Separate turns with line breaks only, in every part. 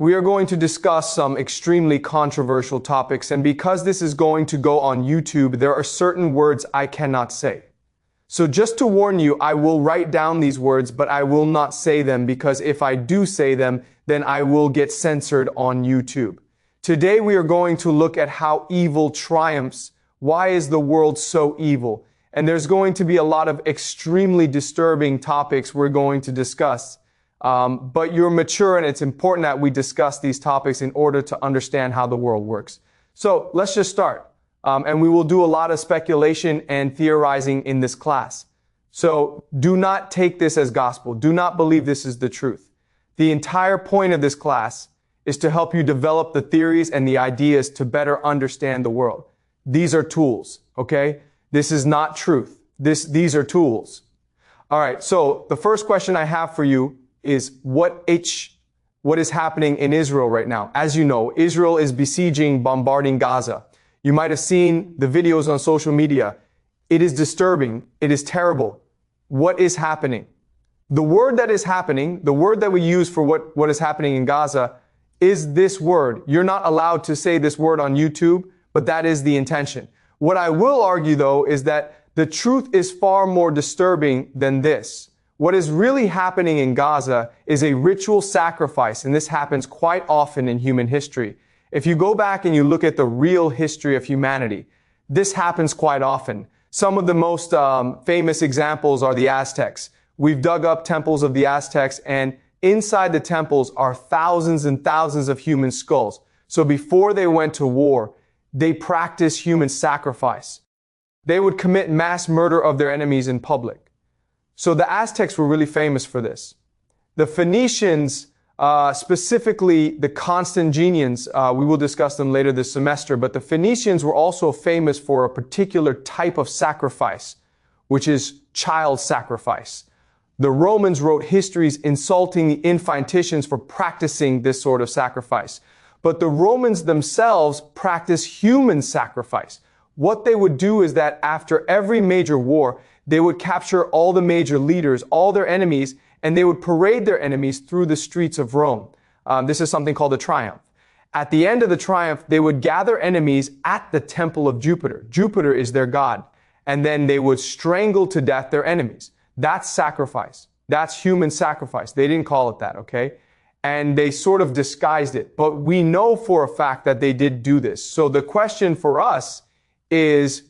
we are going to discuss some extremely controversial topics, and because this is going to go on YouTube, there are certain words I cannot say. So just to warn you, I will write down these words, but I will not say them, because if I do say them, then I will get censored on YouTube. Today we are going to look at how evil triumphs. Why is the world so evil? And there's going to be a lot of extremely disturbing topics we're going to discuss. But you're mature, and it's important that we discuss these topics in order to understand how the world works. So let's just start. And we will do a lot of speculation and theorizing in this class. So do not take this as gospel. Do not believe this is the truth. The entire point of this class is to help you develop the theories and the ideas to better understand the world. These are tools, okay? This is not truth. These are tools. All right, so the first question I have for you is what is happening in Israel right now? As you know, Israel is besieging, bombarding Gaza. You might have seen the videos on social media. It is disturbing. It is terrible. What is happening? The word that is happening, the word that we use for what is happening in Gaza is this word. You're not allowed to say this word on YouTube, but that is the intention. What I will argue, though, is that the truth is far more disturbing than this. What is really happening in Gaza is a ritual sacrifice, and this happens quite often in human history. If you go back and you look at the real history of humanity, this happens quite often. Some of the most famous examples are the Aztecs. We've dug up temples of the Aztecs, and inside the temples are thousands and thousands of human skulls. So before they went to war, they practiced human sacrifice. They would commit mass murder of their enemies in public. So the Aztecs were really famous for this. The Phoenicians, specifically the Carthaginians, we will discuss them later this semester, but the Phoenicians were also famous for a particular type of sacrifice, which is child sacrifice. The Romans wrote histories insulting the infanticians for practicing this sort of sacrifice. But the Romans themselves practiced human sacrifice. What they would do is that after every major war, they would capture all the major leaders, all their enemies, and they would parade their enemies through the streets of Rome. This is something called a triumph. At the end of the triumph, they would gather enemies at the temple of Jupiter. Jupiter is their god. And then they would strangle to death their enemies. That's sacrifice. That's human sacrifice. They didn't call it that, okay? And they sort of disguised it. But we know for a fact that they did do this. So the question for us is,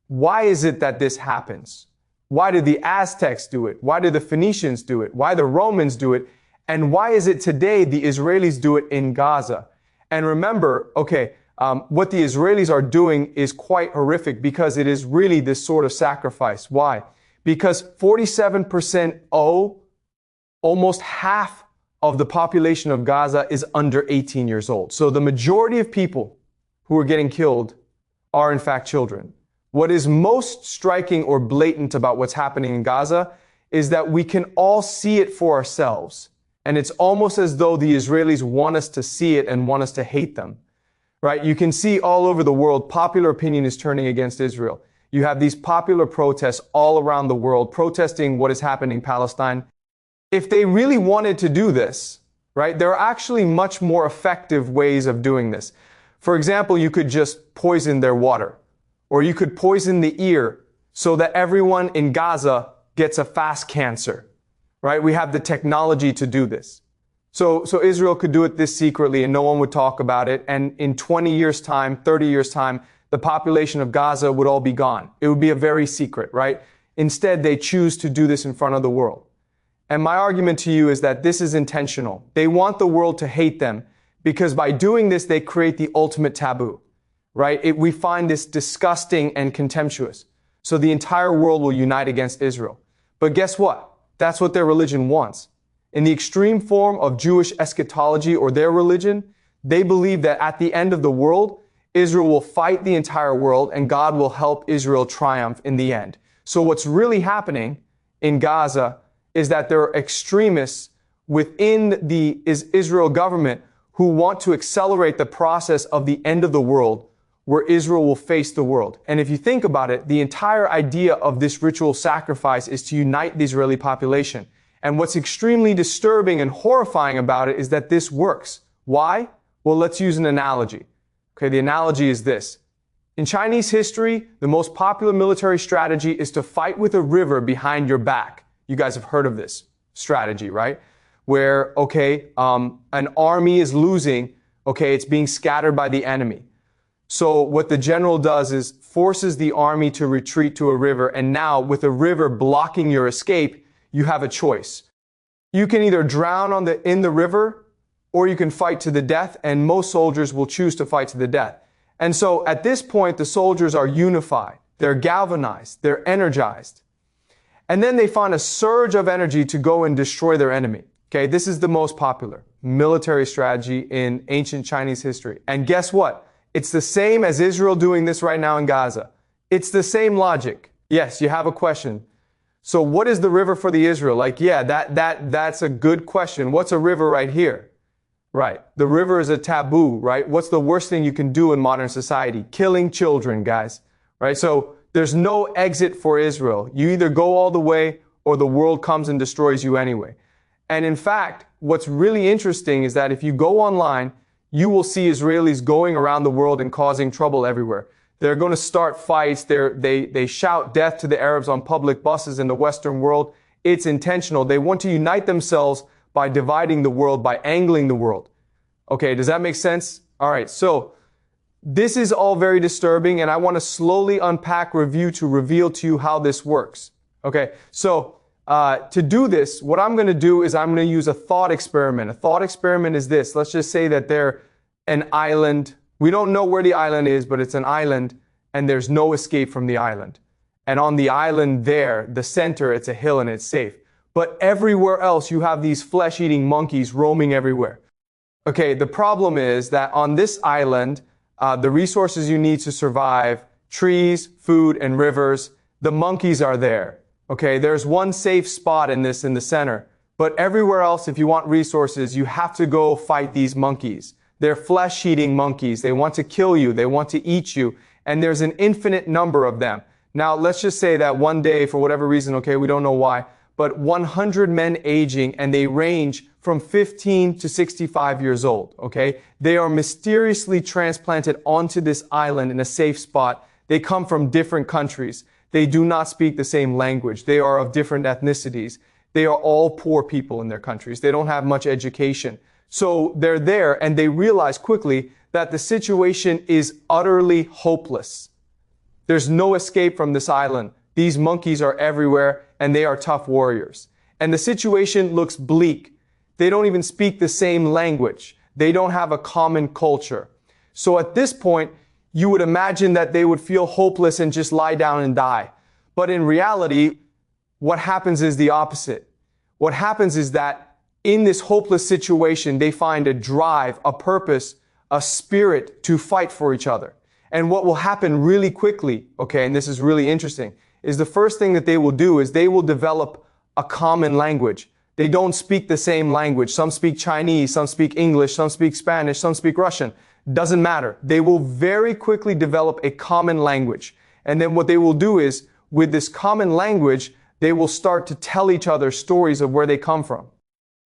why is it that this happens? Why did the Aztecs do it? Why did the Phoenicians do it? Why the Romans do it? And why is it today the Israelis do it in Gaza? And remember, okay, what the Israelis are doing is quite horrific, because it is really this sort of sacrifice. Why? Because 47% almost half of the population of Gaza is under 18 years old. So the majority of people who are getting killed are in fact children. What is most striking or blatant about what's happening in Gaza is that we can all see it for ourselves. And it's almost as though the Israelis want us to see it and want us to hate them, right? You can see all over the world, popular opinion is turning against Israel. You have these popular protests all around the world protesting what is happening in Palestine. If they really wanted to do this, right, there are actually much more effective ways of doing this. For example, you could just poison their water, or you could poison the ear so that everyone in Gaza gets a fast cancer, right? We have the technology to do this. So Israel could do it this secretly and no one would talk about it. And in 20 years' time, 30 years' time, the population of Gaza would all be gone. It would be a very secret, right? Instead, they choose to do this in front of the world. And my argument to you is that this is intentional. They want the world to hate them because by doing this, they create the ultimate taboo, right? We find this disgusting and contemptuous. So the entire world will unite against Israel. But guess what? That's what their religion wants. In the extreme form of Jewish eschatology or their religion, they believe that at the end of the world, Israel will fight the entire world and God will help Israel triumph in the end. So what's really happening in Gaza is that there are extremists within the Israel government who want to accelerate the process of the end of the world, where Israel will face the world. And if you think about it, the entire idea of this ritual sacrifice is to unite the Israeli population. And what's extremely disturbing and horrifying about it is that this works. Why? Well, let's use an analogy. Okay, the analogy is this. In Chinese history, the most popular military strategy is to fight with a river behind your back. You guys have heard of this strategy, right? Where, an army is losing, it's being scattered by the enemy. So what the general does is forces the army to retreat to a river, and now with a river blocking your escape, you have a choice. You can either drown in the river, or you can fight to the death, and most soldiers will choose to fight to the death. And so at this point, the soldiers are unified, they're galvanized, they're energized. And then they find a surge of energy to go and destroy their enemy. Okay, this is the most popular military strategy in ancient Chinese history. And guess what? It's the same as Israel doing this right now in Gaza. It's the same logic. Yes, you have a question. So what is the river for the Israel? That's a good question. What's a river right here? Right. The river is a taboo, right? What's the worst thing you can do in modern society? Killing children, guys. Right? So there's no exit for Israel. You either go all the way or the world comes and destroys you anyway. And in fact, what's really interesting is that if you go online, you will see Israelis going around the world and causing trouble everywhere. They're going to start fights. They shout death to the Arabs on public buses in the Western world. It's intentional. They want to unite themselves by dividing the world, by angling the world. Okay, does that make sense? All right, so this is all very disturbing, and I want to slowly unpack, review to reveal to you how this works. Okay, so to do this, what I'm going to do is I'm going to use a thought experiment. A thought experiment is this. Let's just say that they're an island. We don't know where the island is, but it's an island, and there's no escape from the island. And on the island there, the center, it's a hill and it's safe. But everywhere else, you have these flesh-eating monkeys roaming everywhere. Okay, the problem is that on this island, the resources you need to survive, trees, food, and rivers, the monkeys are there. Okay, there's one safe spot in the center. But everywhere else, if you want resources, you have to go fight these monkeys. They're flesh-eating monkeys. They want to kill you. They want to eat you. And there's an infinite number of them. Now, let's just say that one day, for whatever reason, we don't know why, but 100 men aging, and they range from 15 to 65 years old, okay? They are mysteriously transplanted onto this island in a safe spot. They come from different countries. They do not speak the same language. They are of different ethnicities. They are all poor people in their countries. They don't have much education. So they're there, and they realize quickly that the situation is utterly hopeless. There's no escape from this island. These monkeys are everywhere, and they are tough warriors. And the situation looks bleak. They don't even speak the same language. They don't have a common culture. So at this point, you would imagine that they would feel hopeless and just lie down and die. But in reality, what happens is the opposite. What happens is that in this hopeless situation, they find a drive, a purpose, a spirit to fight for each other. And what will happen really quickly, and this is really interesting, is the first thing that they will do is they will develop a common language. They don't speak the same language. Some speak Chinese, some speak English, some speak Spanish, some speak Russian. Doesn't matter. They will very quickly develop a common language. And then what they will do is, with this common language, they will start to tell each other stories of where they come from.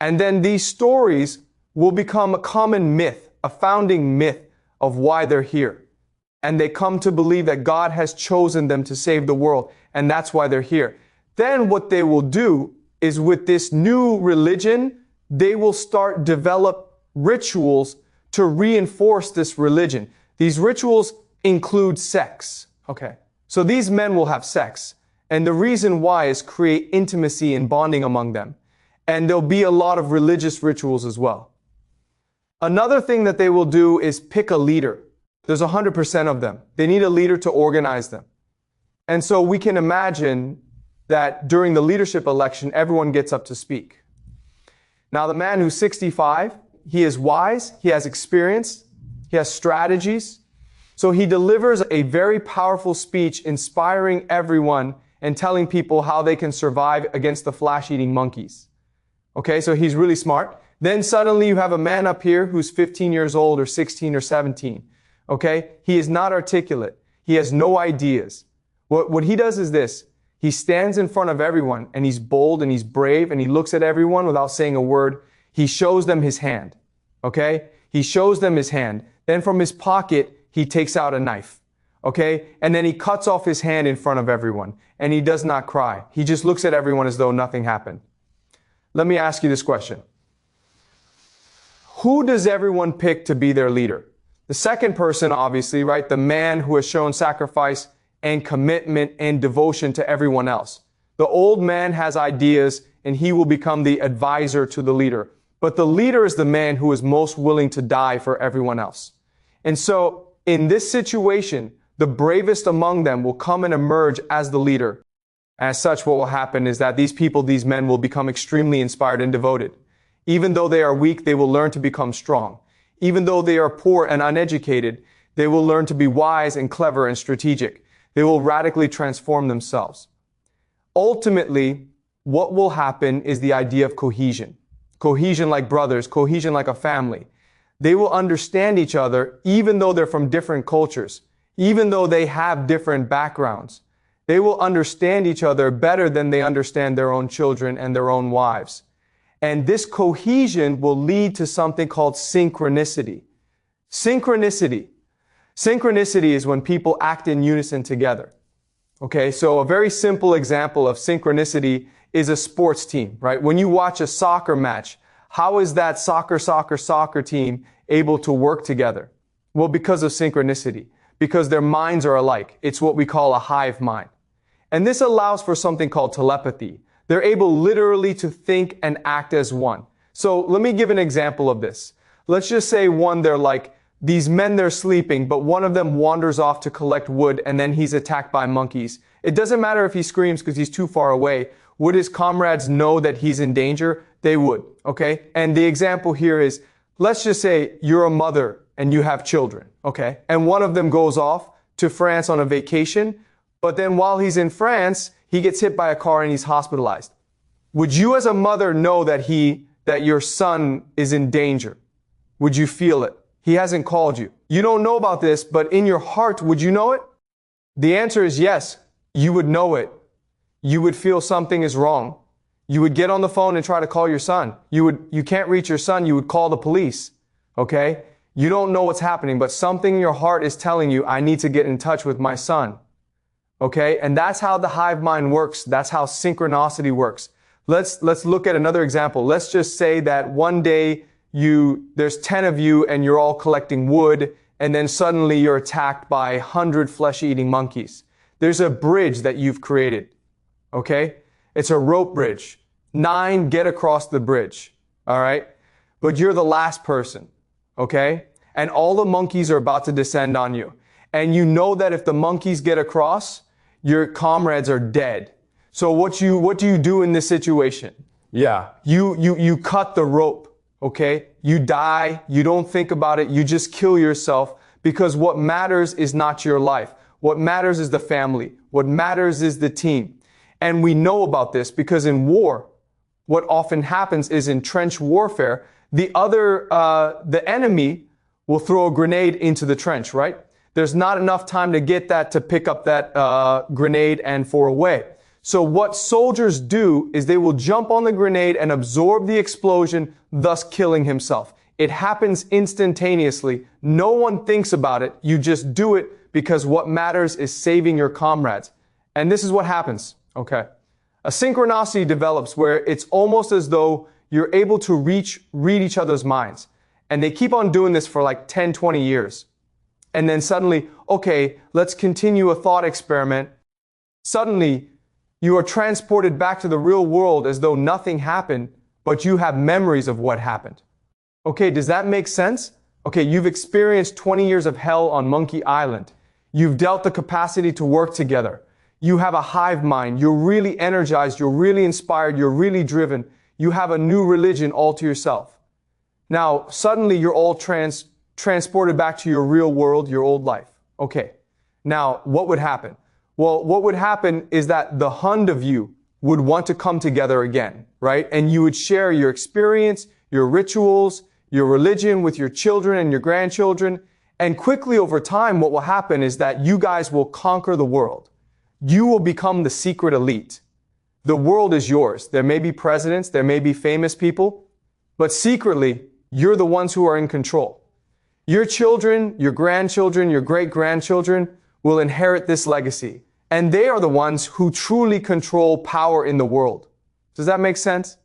And then these stories will become a common myth, a founding myth of why they're here. And they come to believe that God has chosen them to save the world, and that's why they're here. Then what they will do is, with this new religion, they will start develop rituals to reinforce this religion. These rituals include sex. So these men will have sex. And the reason why is create intimacy and bonding among them. And there'll be a lot of religious rituals as well. Another thing that they will do is pick a leader. There's 100% of them. They need a leader to organize them. And so we can imagine that during the leadership election, everyone gets up to speak. Now, the man who's 65, he is wise, he has experience, he has strategies. So he delivers a very powerful speech inspiring everyone and telling people how they can survive against the flesh-eating monkeys. So he's really smart. Then suddenly you have a man up here who's 15 years old or 16 or 17. He is not articulate. He has no ideas. What he does is this. He stands in front of everyone, and he's bold and he's brave, and he looks at everyone without saying a word. He shows them his hand. Okay? He shows them his hand. Then from his pocket, he takes out a knife. Okay? And then he cuts off his hand in front of everyone. And he does not cry. He just looks at everyone as though nothing happened. Let me ask you this question. Who does everyone pick to be their leader? The second person, obviously, right? The man who has shown sacrifice and commitment and devotion to everyone else. The old man has ideas and he will become the advisor to the leader. But the leader is the man who is most willing to die for everyone else. And so in this situation, the bravest among them will come and emerge as the leader. As such, what will happen is that these people, these men will become extremely inspired and devoted. Even though they are weak, they will learn to become strong. Even though they are poor and uneducated, they will learn to be wise and clever and strategic. They will radically transform themselves. Ultimately, what will happen is the idea of cohesion. Cohesion like brothers, cohesion like a family. They will understand each other even though they're from different cultures, even though they have different backgrounds. They will understand each other better than they understand their own children and their own wives. And this cohesion will lead to something called synchronicity. Synchronicity. Synchronicity is when people act in unison together. Okay, so a very simple example of synchronicity is a sports team, right? When you watch a soccer match, how is that soccer team able to work together? Well, because of synchronicity, because their minds are alike. It's what we call a hive mind. And this allows for something called telepathy. They're able literally to think and act as one. So let me give an example of this. Let's just say they're like, these men, they're sleeping, but one of them wanders off to collect wood and then he's attacked by monkeys. It doesn't matter if he screams because he's too far away. Would his comrades know that he's in danger? They would, okay? And the example here is, let's just say you're a mother and you have children, okay? And one of them goes off to France on a vacation, but then while he's in France, he gets hit by a car and he's hospitalized. Would you as a mother know that your son is in danger? Would you feel it? He hasn't called you. You don't know about this, but in your heart, would you know it? The answer is yes, you would know it. You would feel something is wrong. You would get on the phone and try to call your son. You can't reach your son, you would call the police. Okay? You don't know what's happening, but something in your heart is telling you, I need to get in touch with my son. Okay? And that's how the hive mind works. That's how synchronicity works. Let's look at another example. Let's just say that one day there's 10 of you and you're all collecting wood, and then suddenly you're attacked by 100 flesh-eating monkeys. There's a bridge that you've created. Okay? It's a rope bridge. 9 get across the bridge. All right? But you're the last person. Okay? And all the monkeys are about to descend on you. And you know that if the monkeys get across, your comrades are dead. So what do you do in this situation?
Yeah.
You cut the rope. Okay? You die. You don't think about it. You just kill yourself, because what matters is not your life. What matters is the family. What matters is the team. And we know about this because in war, what often happens is in trench warfare, the enemy will throw a grenade into the trench, right? There's not enough time to get that to pick up that grenade and for away. So what soldiers do is they will jump on the grenade and absorb the explosion, thus killing himself. It happens instantaneously. No one thinks about it. You just do it because what matters is saving your comrades. And this is what happens. Okay. A synchronicity develops where it's almost as though you're able to read each other's minds. And they keep on doing this for like 10, 20 years. And then suddenly, okay, let's continue a thought experiment. Suddenly, you are transported back to the real world as though nothing happened, but you have memories of what happened. Okay, does that make sense? Okay, you've experienced 20 years of hell on Monkey Island. You've dealt the capacity to work together. You have a hive mind. You're really energized. You're really inspired. You're really driven. You have a new religion all to yourself. Now, suddenly you're all transported back to your real world, your old life. Okay. Now, what would happen? Well, what would happen is that the hund of you would want to come together again, right? And you would share your experience, your rituals, your religion with your children and your grandchildren. And quickly over time, what will happen is that you guys will conquer the world. You will become the secret elite. The world is yours. There may be presidents, there may be famous people, but secretly, you're the ones who are in control. Your children, your grandchildren, your great-grandchildren will inherit this legacy, and they are the ones who truly control power in the world. Does that make sense?